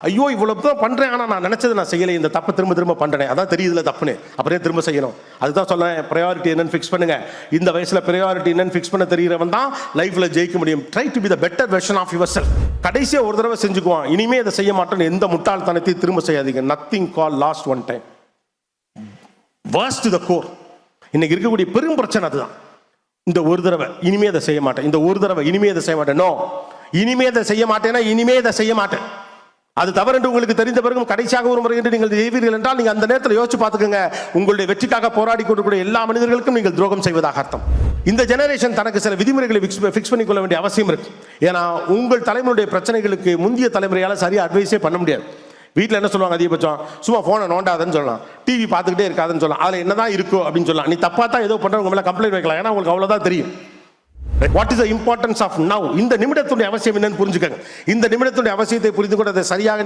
ஐயோ இவ்வளவு தான் பண்றேன், ஆனா நான் நினைச்சது நான் செய்யலை, இந்த தப்பை திரும்ப திரும்ப பண்றேன், அதான் தெரியுதுல தப்புன்னு, அப்புறம் திரும்ப செய்யணும். அதுதான் சொல்றேன், ப்ரையாரிட்டி என்னன்னு ஃபிக்ஸ் பண்ணுங்க. இந்த வயசுல ப்ரையாரிட்டி என்னன்னு ஃபிக்ஸ் பண்ண தெரிகிறவன் தான் லைஃப்ல ஜெயிக்க முடியும். Try to be the better version of yourself. கடைசியா ஒரு தடவை செஞ்சுக்குவான், இனிமே இதை செய்ய மாட்டேன்னு எந்த முட்டாள்தனத்தையும் திரும்ப செய்யாதீங்க. Nothing call last one time. Worst to the core. இன்னைக்கு இருக்கக்கூடிய பெரும் பிரச்சனை அதுதான். இந்த ஒரு தடவை இனிமே இதை செய்ய மாட்டேன், இந்த ஒரு தடவை இனிமே இதை செய்ய மாட்டேன், நோ இனிமே இதை செய்ய மாட்டேன்னா இனிமே இதை செய்ய மாட்டேன். அது தவறு என்று உங்களுக்கு தெரிந்த பிறகும் கடைசியாக ஒரு முறை என்று நீங்கள் செய்வீர்கள் என்றால் நீங்கள் அந்த நேரத்தில் யோசிச்சு பார்த்துக்கோங்க, உங்களுடைய வெற்றிக்காக போராடி கொண்டிருக்கிற எல்லா மனிதர்களுக்கும் நீங்கள் துரோகம் செய்வதாக அர்த்தம். இந்த ஜெனரேஷன் தனக்கு சில விதிமுறைகளை ஃபிக்ஸ் பண்ணிக்கொள்ள வேண்டிய அவசியம் இருக்கு. ஏன்னா உங்கள் தலைமுறையுடைய பிரச்சனைகளுக்கு முந்தைய தலைமுறையால் சரியா அட்வைஸே பண்ண முடியாது. வீட்டில் என்ன சொல்லுவாங்க, அதிகபட்சம் சும்மா ஃபோனை நோண்டாதுன்னு சொல்லலாம், டிவி பார்த்துக்கிட்டே இருக்காதுன்னு சொல்லலாம், அதில் என்னதான் இருக்கோ அப்படின்னு சொல்லலாம். நீ தப்பா தான் ஏதோ பண்ணுற உங்க மேலே கம்ப்ளைண்ட் வைக்கலாம், ஏன்னா உங்களுக்கு அவ்வளோதான் தெரியும். What is the importance of now? இந்த நிமிடத்துடைய அவசியம் என்னன்னு புரிஞ்சுக்கங்க. இந்த நிமிடத்துடைய அவசியத்தை புரிந்து கொண்டு அதை சரியாக